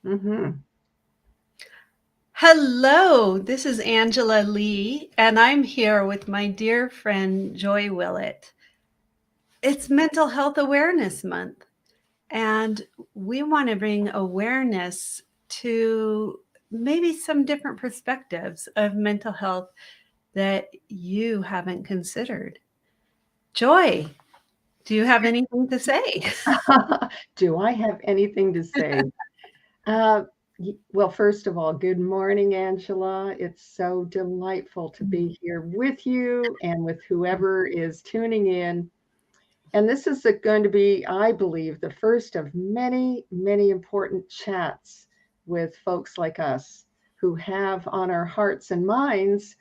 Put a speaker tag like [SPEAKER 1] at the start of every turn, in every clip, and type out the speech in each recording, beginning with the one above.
[SPEAKER 1] Mhm.
[SPEAKER 2] Hello, this is Angela Lee, and I'm here with my dear friend Joy Willett. It's Mental Health Awareness Month, and we want to bring awareness to maybe some different perspectives of mental health that you haven't considered. Joy, do you have anything to say?
[SPEAKER 1] Do I have anything to say? Uh, well, first of all, good morning, Angela. It's so delightful to be here with you and with whoever is tuning in. And this is going to be, I believe, the first of many, many important chats with folks like us who have on our hearts and minds,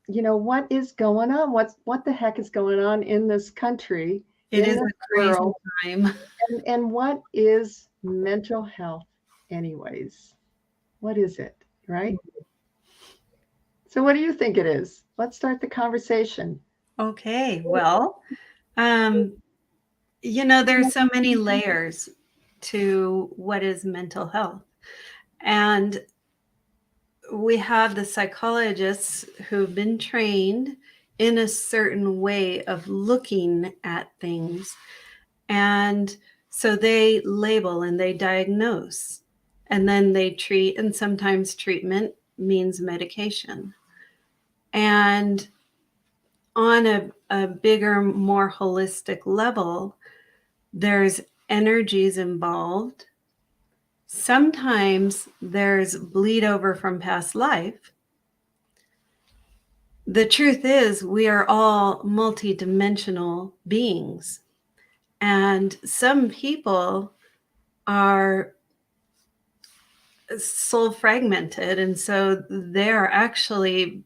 [SPEAKER 1] what is going on? What the heck is going on in this country,
[SPEAKER 2] It
[SPEAKER 1] in
[SPEAKER 2] is
[SPEAKER 1] this
[SPEAKER 2] a crazy
[SPEAKER 1] world?
[SPEAKER 2] time.
[SPEAKER 1] And what is mental health, anyways? What is it, right? So, what do you think it is? Let's start the conversation.
[SPEAKER 2] Okay, well, um, there's so many layers to what is mental health. And we have the psychologists who've been trained in a certain way of looking at things. And so they label and they diagnose, and then they treat, and sometimes treatment means medication. And on a bigger, more holistic level, there's energies involved. Sometimes there's bleed over from past life. The truth is, we are all multidimensional beings. And some people are soul fragmented. And so they're actually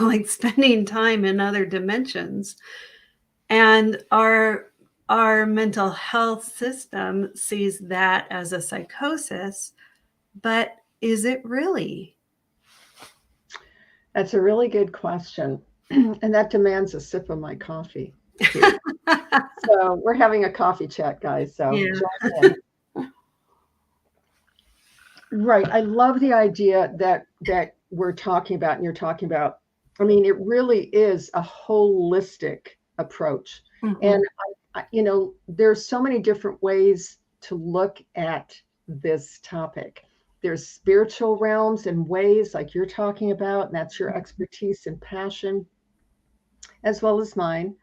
[SPEAKER 2] like spending time in other dimensions. And our mental health system sees that as a psychosis, but is it really?
[SPEAKER 1] That's a really good question. And that demands a sip of my coffee here. So, we're having a coffee chat, guys. So,
[SPEAKER 2] Yeah.
[SPEAKER 1] join in. Right. I love the idea that we're talking about and you're talking about. I mean, it really is a holistic approach. And
[SPEAKER 2] Mhm.
[SPEAKER 1] there's so many different ways to look at this topic. There's spiritual realms and ways like you're talking about, and that's your expertise and passion as well as mine.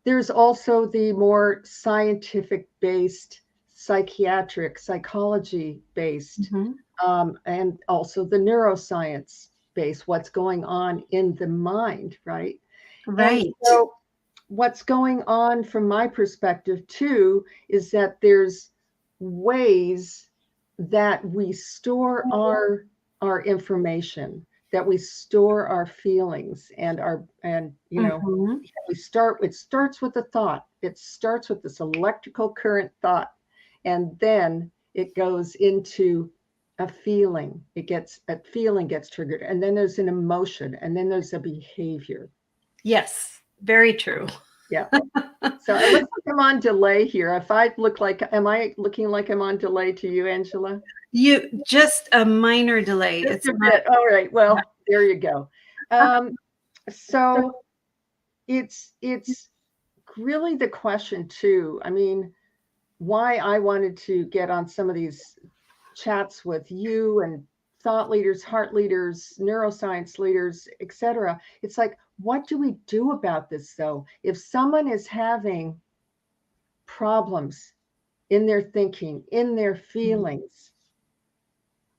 [SPEAKER 1] There's also the more scientific based, psychiatric, psychology based,
[SPEAKER 2] Mhm.
[SPEAKER 1] and also the neuroscience based, what's going on in the mind, right? And
[SPEAKER 2] Right.
[SPEAKER 1] so, what's going on from my perspective, too, is that there's ways that we store our information, that we store our feelings and
[SPEAKER 2] Mhm.
[SPEAKER 1] it starts with a thought. It starts with this electrical current thought, and then it goes into a feeling gets triggered, and then there's an emotion, and then there's a behavior.
[SPEAKER 2] Yes, very true.
[SPEAKER 1] Yeah. So it looks like I'm on delay here. If I look like, am I looking like I'm on delay to you, Angela?
[SPEAKER 2] You just a minor delay.
[SPEAKER 1] Just
[SPEAKER 2] It's
[SPEAKER 1] a
[SPEAKER 2] not.
[SPEAKER 1] bit. All right. Well, there you go. Um, so it's really the question too. I mean, why I wanted to get on some of these chats with you and thought leaders, heart leaders, neuroscience leaders, etc. It's like, what do we do about this though? If someone is having problems in their thinking, in their feelings,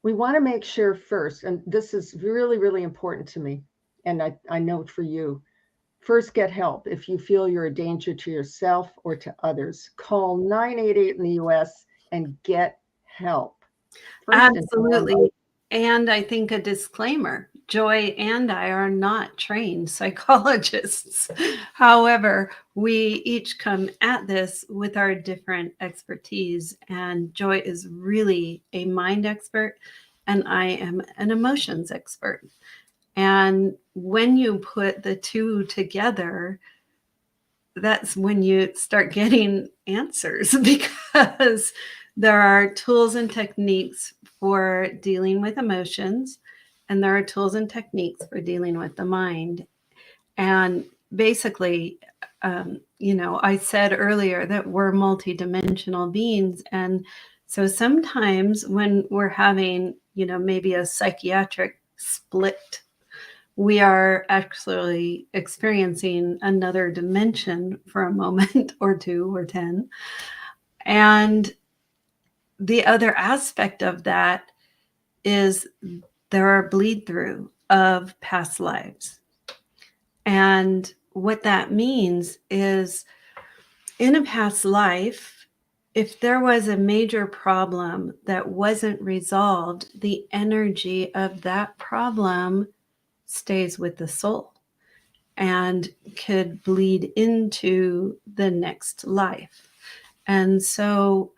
[SPEAKER 1] we want to make sure first, and this is really, really important to me, and I know for you, first get help if you feel you're a danger to yourself or to others. Call 988 in the US and get help. First and foremost.
[SPEAKER 2] Absolutely. And I think a disclaimer, Joy and I are not trained psychologists. However, we each come at this with our different expertise. And Joy is really a mind expert, and I am an emotions expert. And when you put the two together, that's when you start getting answers because There are tools and techniques for dealing with emotions, and there are tools and techniques for dealing with the mind. And basically, I said earlier that we're multidimensional beings. And so sometimes when we're having, maybe a psychiatric split, we are actually experiencing another dimension for a moment or two or 10. And the other aspect of that is there are bleed through of past lives. And what that means is in a past life, if there was a major problem that wasn't resolved, the energy of that problem stays with the soul and could bleed into the next life. And so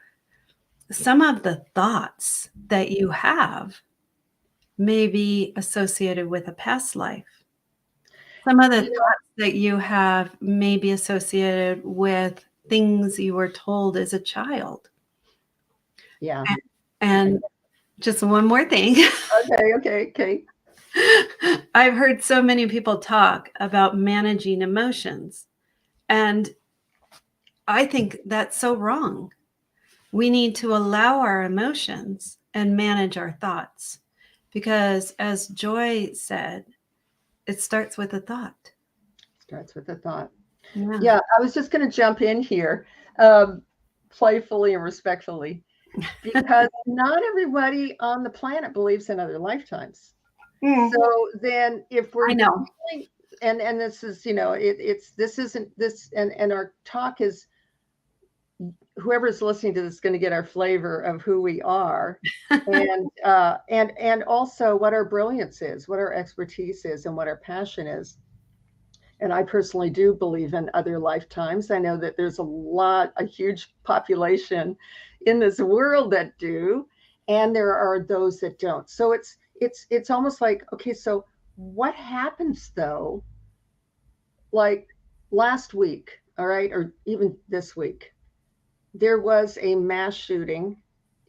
[SPEAKER 2] some of the thoughts that you have may be associated with a past life. Some of the thoughts that you have may be associated with things you were told as a child.
[SPEAKER 1] Yeah.
[SPEAKER 2] And just one more thing.
[SPEAKER 1] Okay.
[SPEAKER 2] I've heard so many people talk about managing emotions, and I think that's so wrong. We need to allow our emotions and manage our thoughts because, as Joy said, it starts with a thought.
[SPEAKER 1] Starts with a thought.
[SPEAKER 2] Yeah.
[SPEAKER 1] Yeah, I was just going to jump in here, playfully and respectfully, because not everybody on the planet believes in other lifetimes. So then, if we're
[SPEAKER 2] I know.
[SPEAKER 1] dealing, and this is, this isn't this, and our talk is, whoever's listening to this is going to get our flavor of who we are, and also what our brilliance is, what our expertise is, and what our passion is. And I personally do believe in other lifetimes. I know that there's a huge population in this world that do, and there are those that don't. So it's almost like, okay, so what happens though? Like last week, all right, or even this week, there was a mass shooting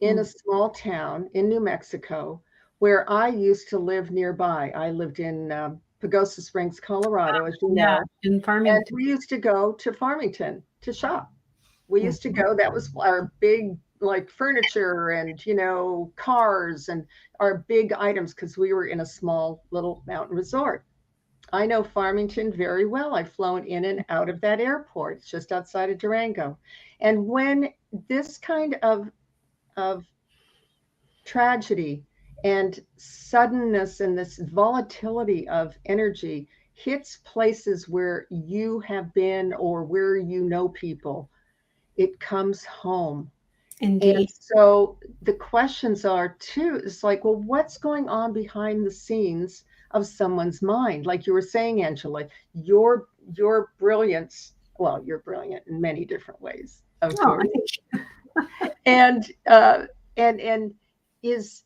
[SPEAKER 1] in a small town in New Mexico where I used to live nearby. I lived in Pagosa Springs, Colorado, as you
[SPEAKER 2] Yeah,
[SPEAKER 1] know.
[SPEAKER 2] in
[SPEAKER 1] And
[SPEAKER 2] Farmington.
[SPEAKER 1] we used to go to Farmington to shop. We used to go, that was our big, like, furniture and, cars and our big items, because we were in a small little mountain resort. I know Farmington very well. I've flown in and out of that airport. It's just outside of Durango. And when this kind of tragedy and suddenness and this volatility of energy hits places where you have been or where you know people, it comes home. And
[SPEAKER 2] Indeed.
[SPEAKER 1] so the questions are too, it's like, well, what's going on behind the scenes of someone's mind? Like you were saying, Angela, your brilliance, well, you're brilliant in many different ways, of
[SPEAKER 2] Oh,
[SPEAKER 1] course.
[SPEAKER 2] I think
[SPEAKER 1] And and is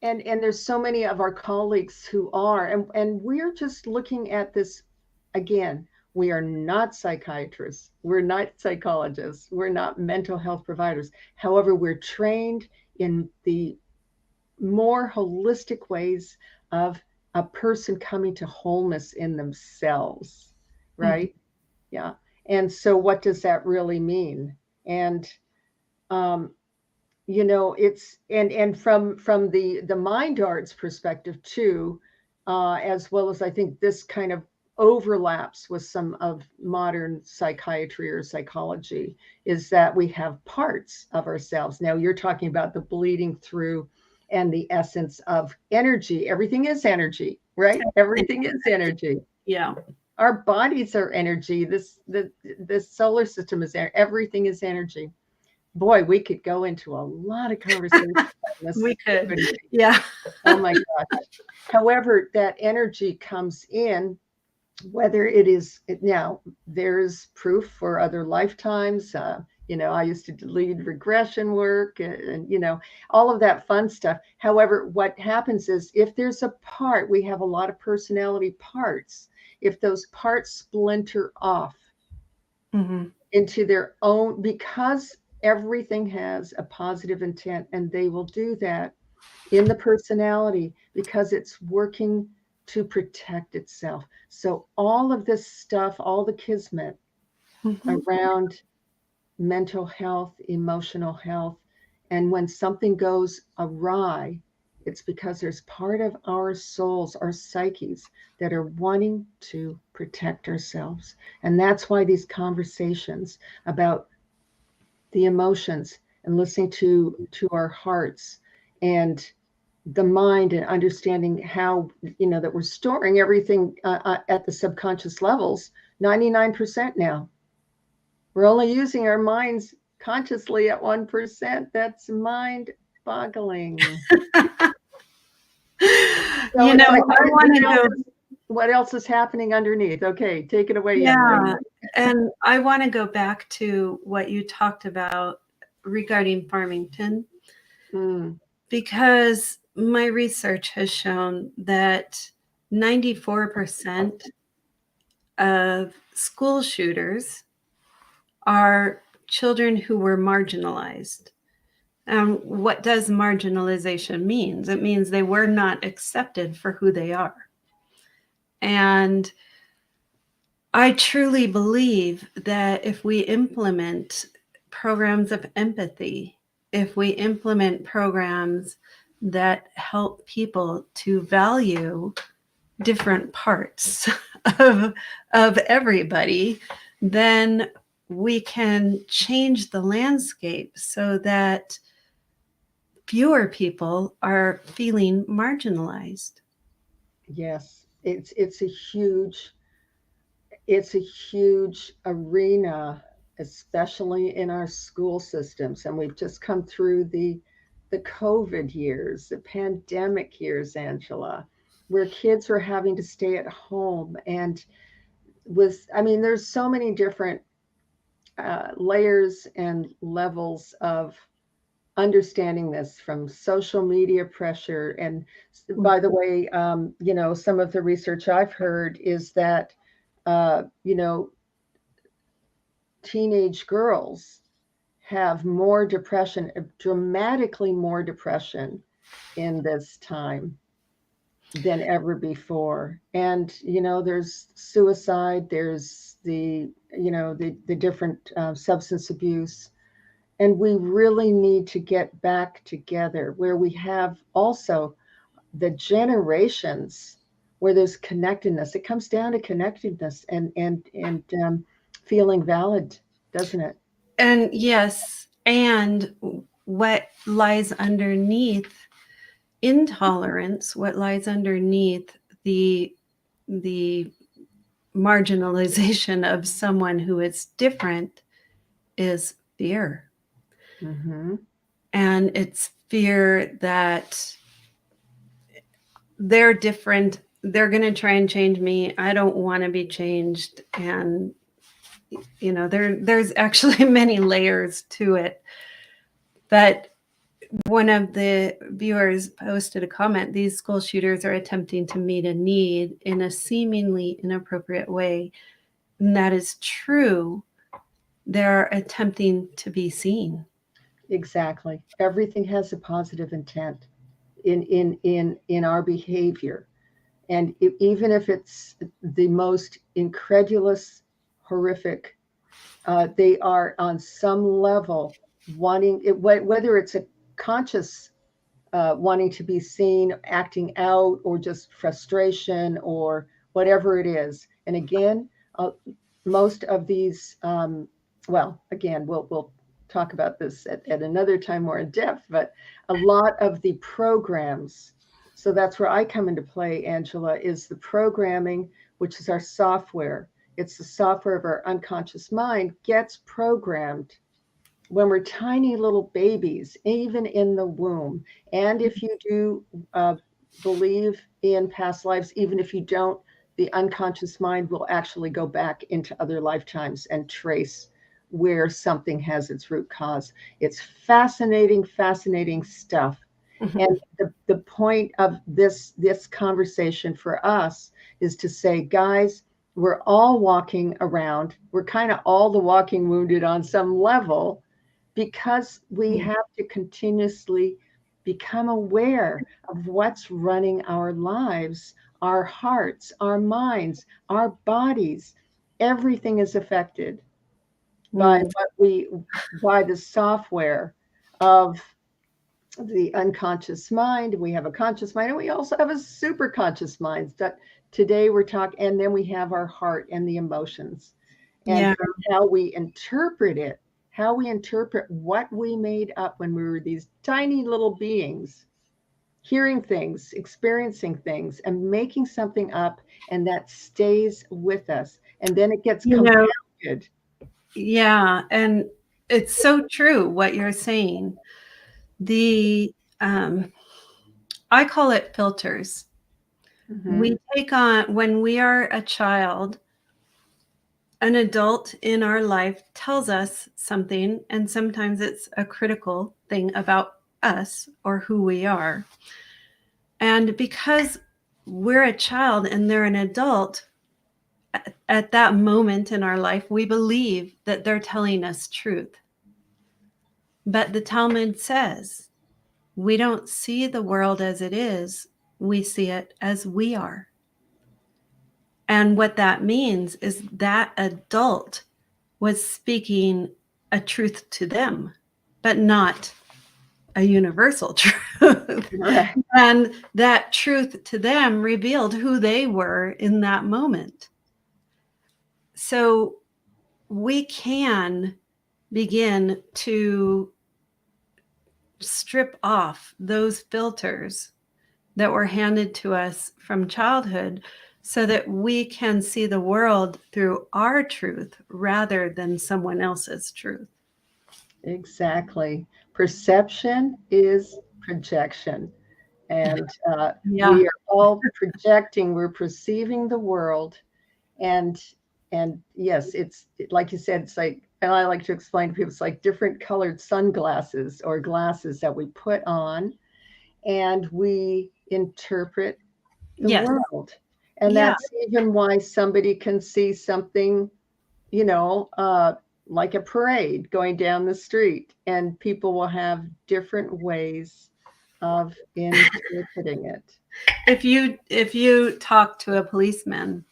[SPEAKER 1] and there's so many of our colleagues who are, and we're just looking at this again. We are not psychiatrists, we're not psychologists, we're not mental health providers. However, we're trained in the more holistic ways of a person coming to wholeness in themselves, right? Yeah. And so what does that really mean? And um, it's, and from the mind arts perspective too, as well as, I think this kind of overlaps with some of modern psychiatry or psychology, is that we have parts of ourselves. Now you're talking about the bleeding through and the essence of energy. Everything is energy, right? Everything is energy.
[SPEAKER 2] yeah.
[SPEAKER 1] Our bodies are energy. The solar system is there. Everything is energy. Boy, we could go into a lot of conversation on this.
[SPEAKER 2] We could.
[SPEAKER 1] couldn't we?
[SPEAKER 2] Yeah.
[SPEAKER 1] Oh my gosh. However, that energy comes in, whether it is now, there's proof for other lifetimes. I used to lead regression work and all of that fun stuff. However, what happens is, if there's a part, we have a lot of personality parts. If those parts splinter off
[SPEAKER 2] Mhm.
[SPEAKER 1] into their own, because Everything has a positive intent, and they will do that in the personality because it's working to protect itself. So all of this stuff, all the kismet around mental health, emotional health, and when something goes awry, it's because there's part of our souls, our psyches, that are wanting to protect ourselves. And that's why these conversations about the emotions and listening to our hearts and the mind and understanding how, that we're storing everything at the subconscious levels 99% now. We're only using our minds consciously at 1%. That's mind boggling. So it's like,
[SPEAKER 2] I want to go.
[SPEAKER 1] What else is happening underneath? Okay, take it away, young
[SPEAKER 2] Yeah,
[SPEAKER 1] lady.
[SPEAKER 2] and I want to go back to what you talked about regarding Farmington, because my research has shown that 94% of school shooters are children who were marginalized. What does marginalization mean? It means they were not accepted for who they are. And I truly believe that if we implement programs of empathy, if we implement programs that help people to value different parts of everybody, then we can change the landscape so that fewer people are feeling marginalized.
[SPEAKER 1] Yes, it's a huge arena, especially in our school systems. And we've just come through the COVID years, the pandemic years, Angela, where kids were having to stay at home. And there's so many different layers and levels of understanding this, from social media pressure. And by the way, some of the research I've heard is that, uh, you know, teenage girls have more depression, dramatically more depression in this time than ever before. And, there's suicide, there's the different substance abuse. And we really need to get back together where we have also the generations where there's connectedness. It comes down to connectedness and feeling valid, doesn't it?
[SPEAKER 2] And yes, and what lies underneath intolerance, what lies underneath the marginalization of someone who is different, is fear.
[SPEAKER 1] Mm-hmm.
[SPEAKER 2] And it's fear that they're different, they're going to try and change me, I don't want to be changed. And there's actually many layers to it. But one of the viewers posted a comment: these school shooters are attempting to meet a need in a seemingly inappropriate way. And that is true. They're attempting to be seen.
[SPEAKER 1] Exactly. Everything has a positive intent in our behavior. And even if it's the most incredulous, horrific, they are on some level wanting it, whether it's a conscious wanting to be seen, acting out, or just frustration, or whatever it is. And again, most of these, well, again, we'll talk about this at another time more in depth, but a lot of the programs, so that's where I come into play, Angela, is the programming, which is our software. It's the software of our unconscious mind gets programmed when we're tiny little babies, even in the womb. And if you do believe in past lives, even if you don't, the unconscious mind will actually go back into other lifetimes and trace where something has its root cause. It's fascinating, fascinating stuff.
[SPEAKER 2] Mm-hmm.
[SPEAKER 1] And the point of this conversation for us is to say, guys, we're all walking around. We're kind of all the walking wounded on some level, because we have to continuously become aware of what's running our lives, our hearts, our minds, our bodies. Everything is affected by by the software of the unconscious mind. We have a conscious mind, and we also have a super conscious mind that today we're talking, and then we have our heart and the emotions, and how we interpret it, how we interpret what we made up when we were these tiny little beings, hearing things, experiencing things, and making something up, and that stays with us, and then it gets compounded.
[SPEAKER 2] Yeah, and it's so true what you're saying. The I call it filters. We take on, when we are a child, an adult in our life tells us something, and sometimes it's a critical thing about us or who we are. And because we're a child and they're an adult, at that moment in our life, we believe that they're telling us truth. But the Talmud says, we don't see the world as it is, we see it as we are. And what that means is that adult was speaking a truth to them, but not a universal truth.
[SPEAKER 1] Right.
[SPEAKER 2] And that truth to them revealed who they were in that moment. So we can begin to strip off those filters that were handed to us from childhood so that we can see the world through our truth rather than someone else's truth.
[SPEAKER 1] Exactly. Perception is projection. And we are all projecting, we're perceiving the world. And yes, it's like you said, it's like, and I like to explain to people, it's like different colored sunglasses or glasses that we put on, and we interpret the world. And that's even why somebody can see something, you know, like a parade going down the street, and people will have different ways of interpreting it.
[SPEAKER 2] If you talk to a policeman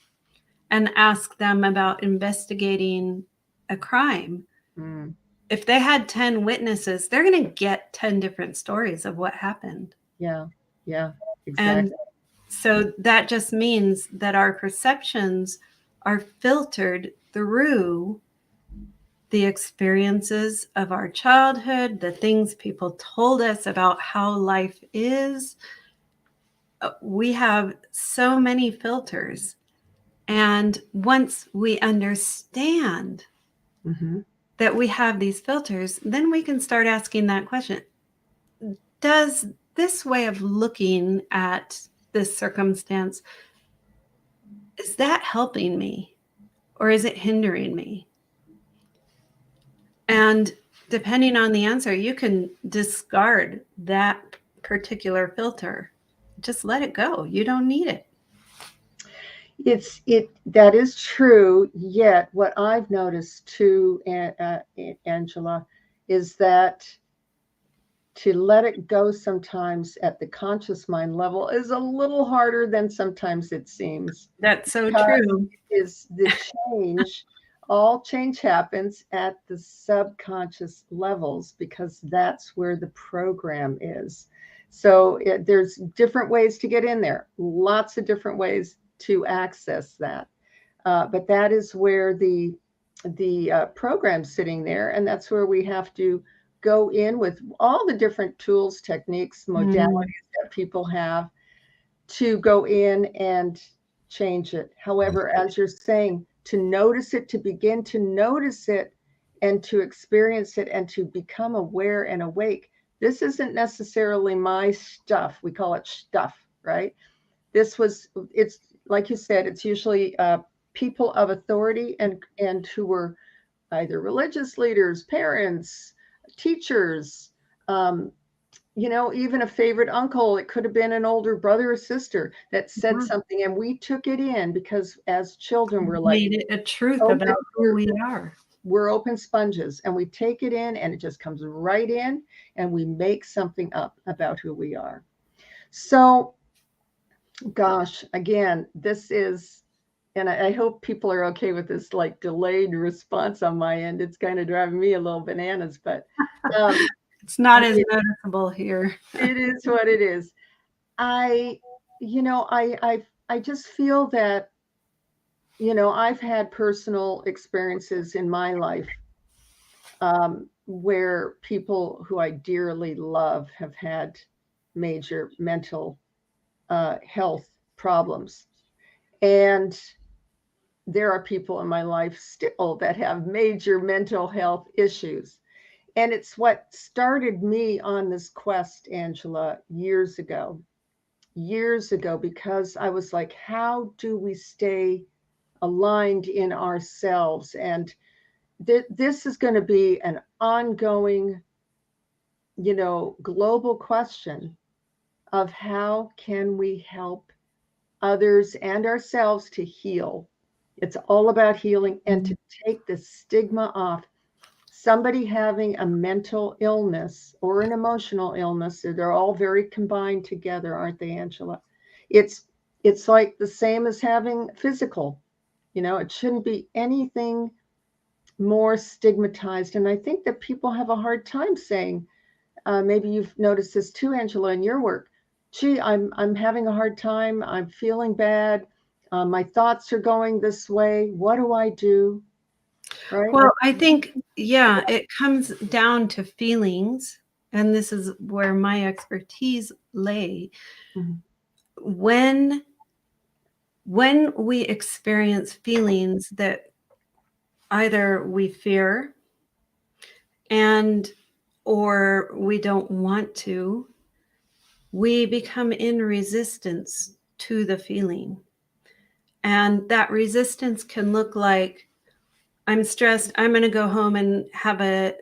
[SPEAKER 2] and ask them about investigating a crime, if they had 10 witnesses, they're going to get 10 different stories of what happened.
[SPEAKER 1] Yeah, exactly.
[SPEAKER 2] And so that just means that our perceptions are filtered through the experiences of our childhood, the things people told us about how life is. We have so many filters. And once we understand that we have these filters, then we can start asking that question. Does this way of looking at this circumstance, is that helping me or is it hindering me? And depending on the answer, you can discard that particular filter. Just let it go. You don't need it.
[SPEAKER 1] That is true. Yet what I've noticed too, Angela, is that to let it go sometimes at the conscious mind level is a little harder than sometimes it seems.
[SPEAKER 2] That's so true.
[SPEAKER 1] Is the change, all change happens at the subconscious levels because that's where the program is. So there's different ways to get in there, lots of different ways to access that. But that is where the program's sitting there, and that's where we have to go in with all the different tools, techniques, modalities that people have to go in and change it. However, as you're saying, to notice it, to begin to notice it and to experience it and to become aware and awake. This isn't necessarily my stuff. We call it stuff, right? It's like you said, it's usually people of authority and who were either religious leaders, parents, teachers, even a favorite uncle. It could have been an older brother or sister that said something, and we took it in because as children we're like,
[SPEAKER 2] made it a truth about who we are.
[SPEAKER 1] we're open sponges, and we take it in and it just comes right in, and we make something up about who we are. So gosh, again, this is, and I hope people are okay with this like delayed response on my end. It's kind of driving me a little bananas, but
[SPEAKER 2] it's not as noticeable here.
[SPEAKER 1] It is what it is. I, you know, I just feel that, I've had personal experiences in my life where people who I dearly love have had major mental health problems. And there are people in my life still that have major mental health issues. And it's what started me on this quest, Angela, years ago, because I was like, how do we stay aligned in ourselves? And this is going to be an ongoing, global question of how can we help others and ourselves to heal. It's all about healing and to take the stigma off. Somebody having a mental illness or an emotional illness, they're all very combined together, aren't they, Angela? It's like the same as having physical. It shouldn't be anything more stigmatized. And I think that people have a hard time saying, maybe you've noticed this too, Angela, in your work. Gee, I'm having a hard time. I'm feeling bad. My thoughts are going this way. What do I do? Right?
[SPEAKER 2] Well, I think, yeah, it comes down to feelings, and this is where my expertise lay.
[SPEAKER 1] Mhm.
[SPEAKER 2] When we experience feelings that either we fear and or we don't want to, we become in resistance to the feeling. And that resistance can look like, I'm stressed, I'm going to go home and have a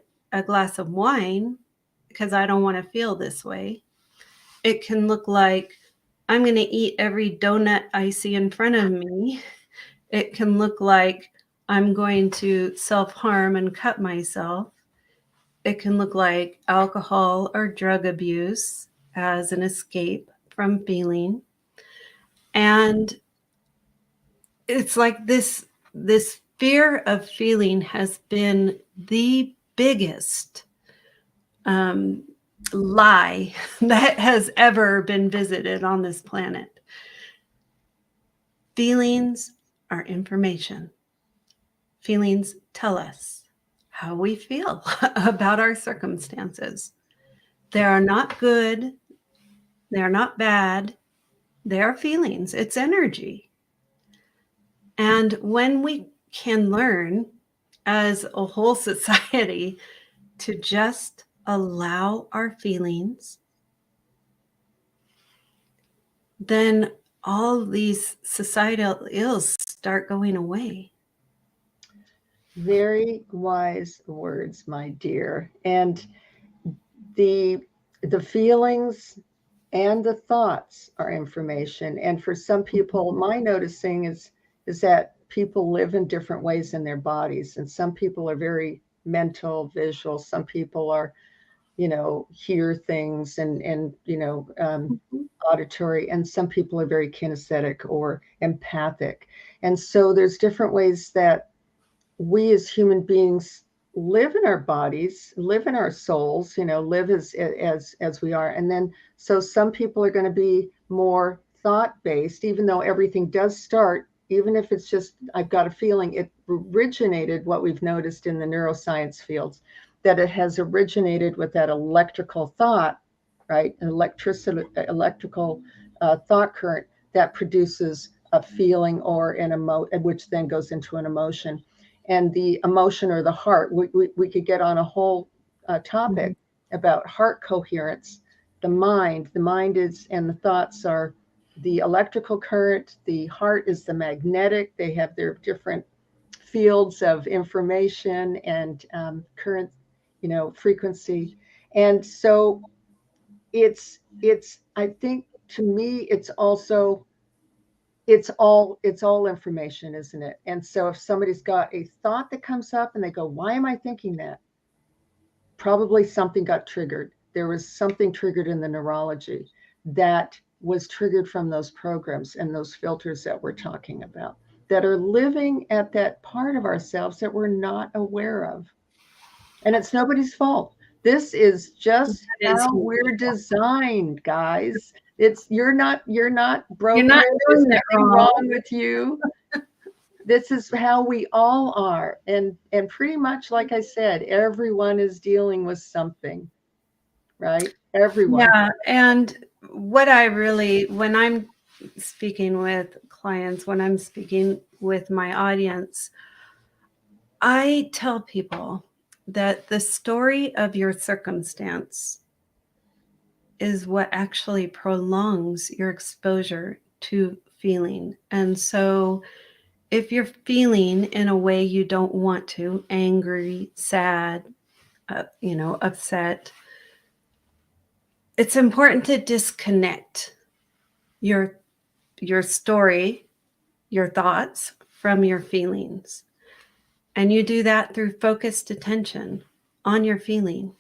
[SPEAKER 2] glass of wine because I don't want to feel this way. It can look like, I'm going to eat every donut I see in front of me. It can look like, I'm going to self-harm and cut myself. It can look like alcohol or drug abuse as an escape from feeling. And it's like this fear of feeling has been the biggest lie that has ever been visited on this planet. Feelings are information. Feelings tell us how we feel about our circumstances. They are not good. They are not bad. They are feelings. It's energy. And when we can learn as a whole society to just allow our feelings, then all these societal ills start going away.
[SPEAKER 1] Very wise words, my dear. And the feelings and the thoughts are information. And for some people, my noticing is that people live in different ways in their bodies. And some people are very mental, visual. Some people are, hear things and auditory. And some people are very kinesthetic or empathic. And so there's different ways that we as human beings live in our bodies, live in our souls, live as we are. And then so some people are going to be more thought based, even though everything does start, even if it's just I've got a feeling, it originated, what we've noticed in the neuroscience fields, that it has originated with that electrical thought, right? An electrical thought current that produces a feeling or an which then goes into an emotion. And the emotion or the heart, we could get on a whole topic about heart coherence. The mind is, and the thoughts are the electrical current. The heart is the magnetic. They have their different fields of information and current, frequency. And so it's I think, to me, it's also it's all information, isn't it? And so if somebody's got a thought that comes up and they go, why am I thinking that? Probably something got triggered. There was something triggered in the neurology that was triggered from those programs and those filters that we're talking about, that are living at that part of ourselves that we're not aware of. And it's nobody's fault. This is just
[SPEAKER 2] That is
[SPEAKER 1] how we're designed, guys. It's you're not
[SPEAKER 2] You're
[SPEAKER 1] broken.
[SPEAKER 2] not
[SPEAKER 1] There's
[SPEAKER 2] doing it
[SPEAKER 1] nothing
[SPEAKER 2] wrong.
[SPEAKER 1] wrong with you. This is how we all are. And pretty much like I said, everyone is dealing with something, right? Everyone.
[SPEAKER 2] Yeah, and what I really, when I'm speaking with clients, when I'm speaking with my audience, I tell people that the story of your circumstance is what actually prolongs your exposure to feeling. And so if you're feeling in a way you don't want to, angry, sad, upset, it's important to disconnect your story, your thoughts from your feelings. And you do that through focused attention on your feeling.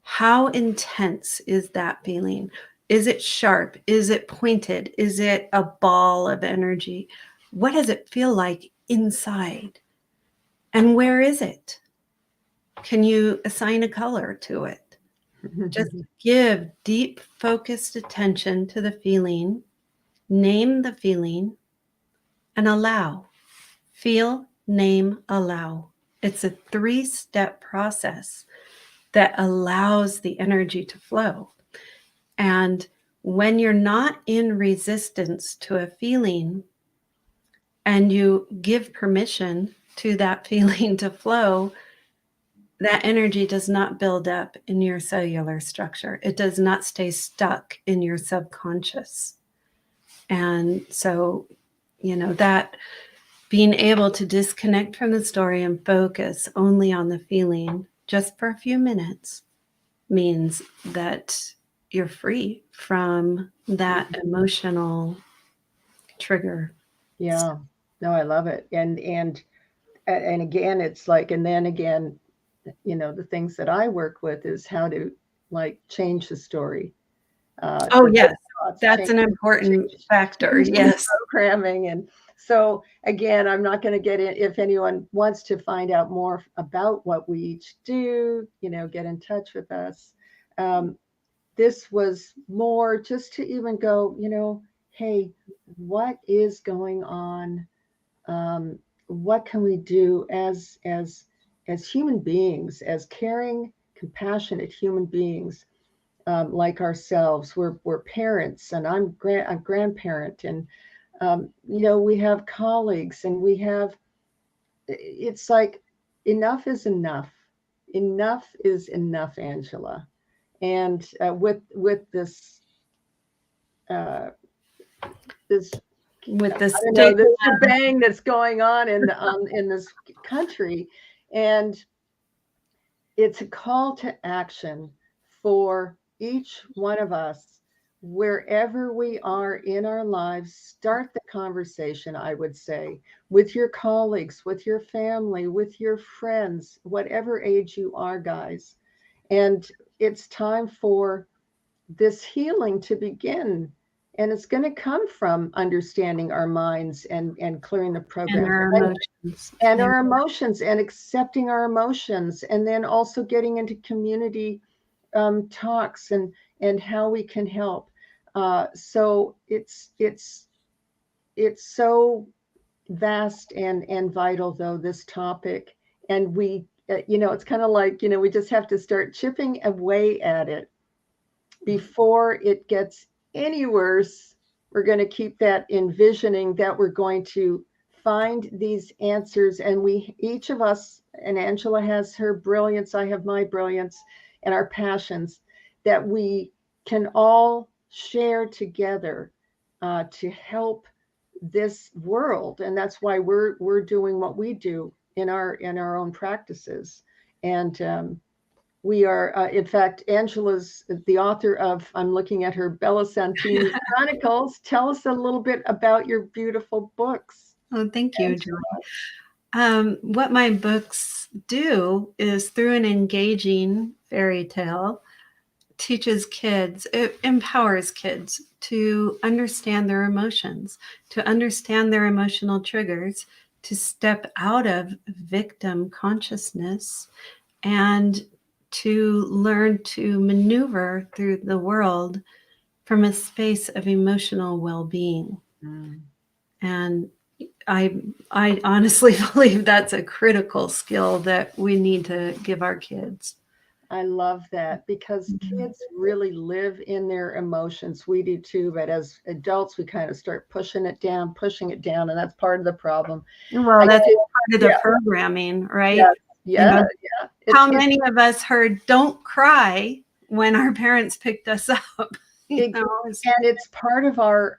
[SPEAKER 2] How intense is that feeling? Is it sharp? Is it pointed? Is it a ball of energy? What does it feel like inside? And where is it? Can you assign a color to it? Just give deep, focused attention to the feeling, name the feeling, and allow. Feel, name, allow. It's a 3-step process that allows the energy to flow. And when you're not in resistance to a feeling and you give permission to that feeling to flow, that energy does not build up in your cellular structure. It does not stay stuck in your subconscious. And so, that being able to disconnect from the story and focus only on the feeling just for a few minutes means that you're free from that emotional trigger.
[SPEAKER 1] Yeah. No, I love it. And again, it's like, and then again, the things that I work with is how to like change the story.
[SPEAKER 2] Oh,
[SPEAKER 1] The
[SPEAKER 2] yes.
[SPEAKER 1] thoughts,
[SPEAKER 2] That's an important factor.
[SPEAKER 1] change the
[SPEAKER 2] Yes.
[SPEAKER 1] programming. And so again, I'm not going to get in. If anyone wants to find out more about what we each do, get in touch with us. This was more just to even go, hey, what is going on? What can we do as human beings, as caring, compassionate human beings, like ourselves? We're parents, and I'm a grandparent, and we have colleagues, and we have. It's like enough is enough. Enough is enough, Angela. And with uh, this
[SPEAKER 2] With the
[SPEAKER 1] I don't know,
[SPEAKER 2] state.
[SPEAKER 1] this shebang that's going on in this country, and it's a call to action for each one of us, wherever we are in our lives. Start the conversation, I would say, with your colleagues, with your family, with your friends, whatever age you are, guys. And it's time for this healing to begin. And it's going to come from understanding our minds and clearing the
[SPEAKER 2] And
[SPEAKER 1] programs
[SPEAKER 2] our emotions.
[SPEAKER 1] and our emotions and accepting our emotions, and then also getting into community talks and how we can help. So it's so vast and vital, though, this topic. And we it's kind of like, we just have to start chipping away at it before it gets any worse. We're going to keep that envisioning that we're going to find these answers. And we, each of us, and Angela has her brilliance, I have my brilliance, and our passions, that we can all share together to help this world. And that's why we're doing what we do in our own practices. And we are, in fact, Angela's the author of, I'm looking at her, Bella Santini Chronicles. Tell us a little bit about your beautiful books.
[SPEAKER 2] Oh, thank you,
[SPEAKER 1] Angela.
[SPEAKER 2] Joy. What my books do is, through an engaging fairy tale, teaches kids, it empowers kids to understand their emotions, to understand their emotional triggers, to step out of victim consciousness, and to learn to maneuver through the world from a space of emotional well-being. And I honestly believe that's a critical skill that we need to give our kids.
[SPEAKER 1] I love that, because kids really live in their emotions. We do too, but as adults, we kind of start pushing it down, and that's part of the problem.
[SPEAKER 2] Well, that's part of the programming, right?
[SPEAKER 1] Yeah.
[SPEAKER 2] How many of us heard "Don't cry" when our parents picked us up?
[SPEAKER 1] And it's part of our,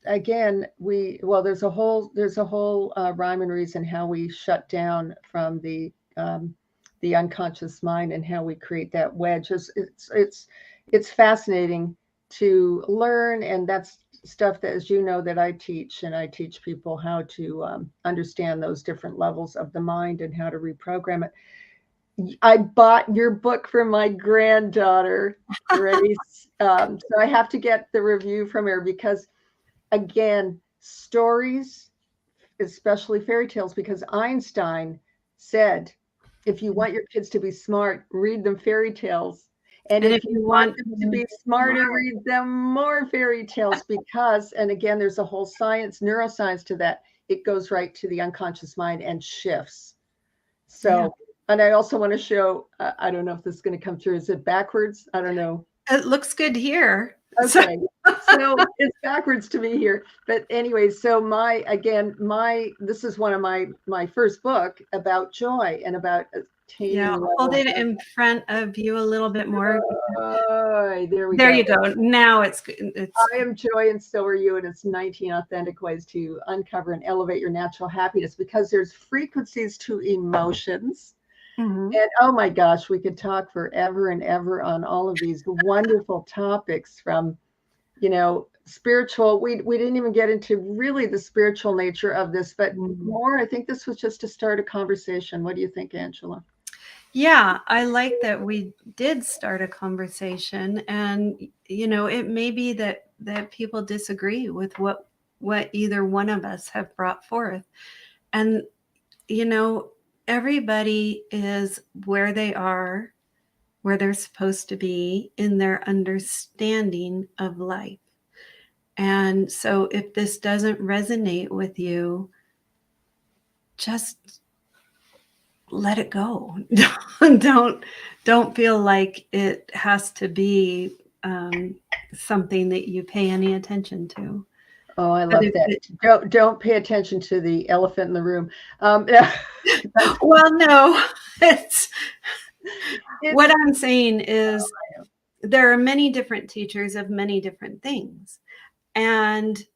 [SPEAKER 1] again, there's a whole rhyme and reason how we shut down from the unconscious mind, and how we create that wedge. It's fascinating to learn, and that's stuff that, as you know, that I teach, and I teach people how to understand those different levels of the mind and how to reprogram it. I bought your book for my granddaughter, Grace. So I have to get the review from her, because, again, stories, especially fairy tales, because Einstein said, if you want your kids to be smart, read them fairy tales. And if you want them to be smarter, read them more fairy tales, because, and again, there's a whole neuroscience to that. It goes right to the unconscious mind and shifts. So, and I also want to show, I don't know if this is going to come through. Is it backwards? I don't know.
[SPEAKER 2] It looks good here.
[SPEAKER 1] Okay. So it's backwards to me here. But anyway, so this is one of my first book about joy and about
[SPEAKER 2] hold it in front of you a little bit more.
[SPEAKER 1] There we go.
[SPEAKER 2] There you go. Now it's good.
[SPEAKER 1] I am joy, and so are you, and it's 19 authentic ways to uncover and elevate your natural happiness, because there's frequencies to emotions. And oh my gosh, we could talk forever and ever on all of these wonderful topics, from, spiritual. We didn't even get into really the spiritual nature of this, but more, I think this was just to start a conversation. What do you think, Angela?
[SPEAKER 2] Yeah, I like that we did start a conversation, and it may be that people disagree with what either one of us have brought forth, and everybody is where they are, where they're supposed to be in their understanding of life. And so if this doesn't resonate with you, just let it go. Don't feel like it has to be something that you pay any attention to.
[SPEAKER 1] Oh, I love that. Don't pay attention to the elephant in the room.
[SPEAKER 2] Well, no, what I'm saying is, there are many different teachers of many different things, and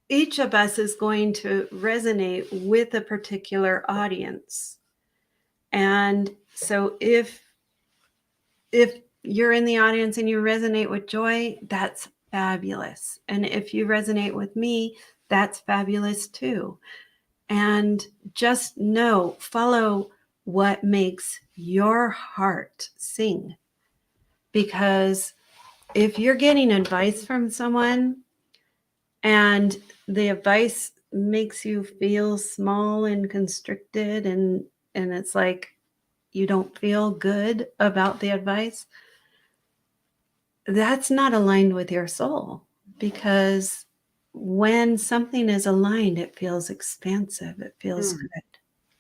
[SPEAKER 2] each of us is going to resonate with a particular audience. And so if you're in the audience and you resonate with joy, that's fabulous. And if you resonate with me, that's fabulous too. And just follow what makes your heart sing. Because if you're getting advice from someone and the advice makes you feel small and constricted, and it's like you don't feel good about the advice, that's not aligned with your soul. Because when something is aligned, it feels expansive. It feels good.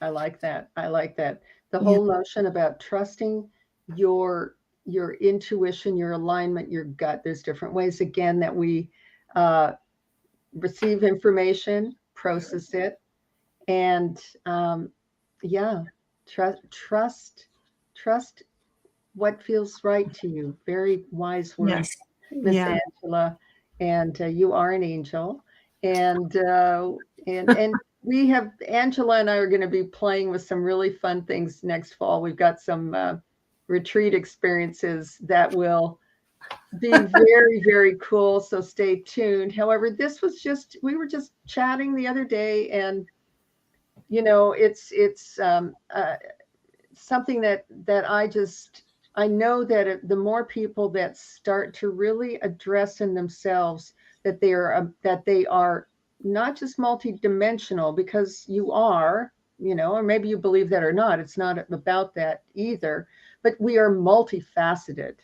[SPEAKER 1] I like that. The whole notion about trusting your intuition, your alignment, your gut. There's different ways, again, that we receive information, process it, and trust what feels right to you. Very wise words, Miss Angela. And you are an angel. And we have, Angela and I are going to be playing with some really fun things next fall. We've got some retreat experiences that will be very, very cool. So stay tuned. However, this was just, we were just chatting the other day, and it's something that I know that the more people that start to really address in themselves that they are not just multidimensional, because you are, or maybe you believe that or not. It's not about that either, but we are multifaceted,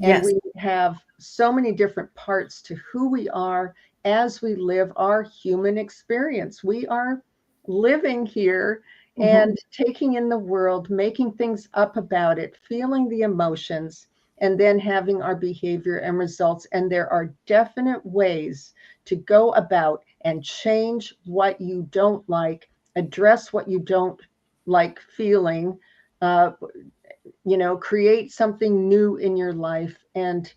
[SPEAKER 1] and
[SPEAKER 2] Yes.
[SPEAKER 1] we have so many different parts to who we are as we live our human experience. We are living here and taking in the world, making things up about it, feeling the emotions, and then having our behavior and results. And there are definite ways to go about and change what you don't like, address what you don't like feeling, create something new in your life. And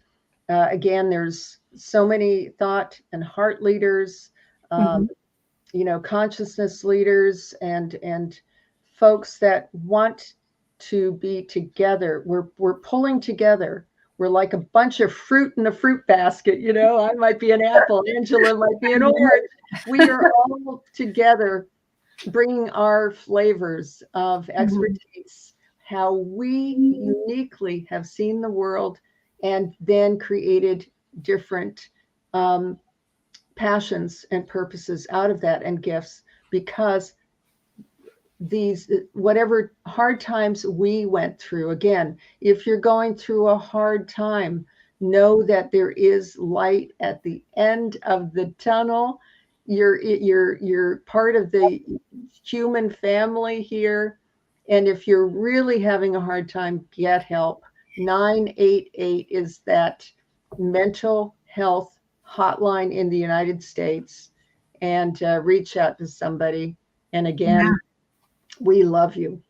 [SPEAKER 1] again, there's so many thought and heart leaders,
[SPEAKER 2] Mhm.
[SPEAKER 1] consciousness leaders, and folks that want to be together. We're pulling together. We're like a bunch of fruit in a fruit basket. I might be an apple, Angela might be an orange. We are all together, bringing our flavors of expertise, how we uniquely have seen the world, and then created different passions and purposes out of that, and gifts, because these whatever hard times we went through, again, if you're going through a hard time, know that there is light at the end of the tunnel. You're part of the human family here, and if you're really having a hard time, get help. 988 is that mental health hotline in the United States, and reach out to somebody. And
[SPEAKER 2] Yeah,
[SPEAKER 1] again, we love you.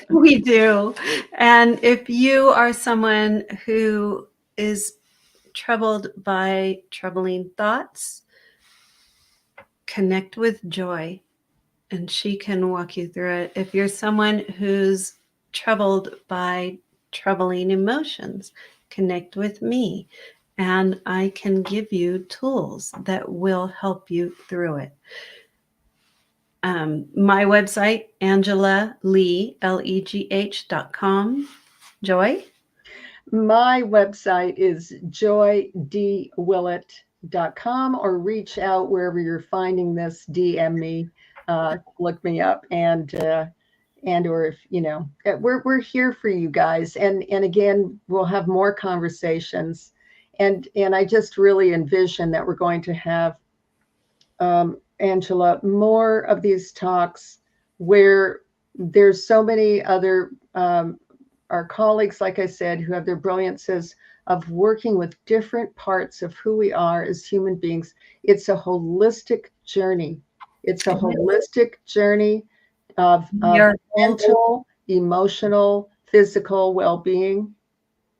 [SPEAKER 2] we do. And if you are someone who is troubled by troubling thoughts, connect with Joy, and she can walk you through it. If you're someone who's troubled by troubling emotions, connect with me, and I can give you tools that will help you through it. My website, Angela Lee, legh.com. Joy?
[SPEAKER 1] My website is joydwillett.com, or reach out wherever you're finding this. DM me, look me up, or if we're here for you guys. And again, we'll have more conversations, and I just really envision that we're going to have, Angela, more of these talks where there's so many other our colleagues, like I said, who have their brilliances of working with different parts of who we are as human beings. It's a holistic journey. It's a holistic journey of mental, emotional, physical well-being.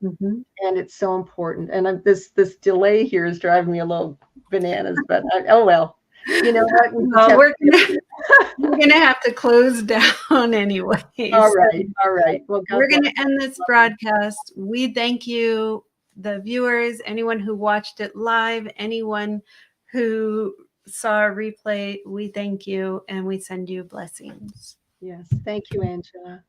[SPEAKER 2] Mm-hmm.
[SPEAKER 1] And it's so important. And this delay here is driving me a little bananas, but oh well. You know what?
[SPEAKER 2] We're gonna have to close down anyway.
[SPEAKER 1] All right. Well,
[SPEAKER 2] we're gonna end this broadcast. We thank you, the viewers, anyone who watched it live, anyone who saw a replay. We thank you, and we send you blessings.
[SPEAKER 1] Yes. Thank you, Angela.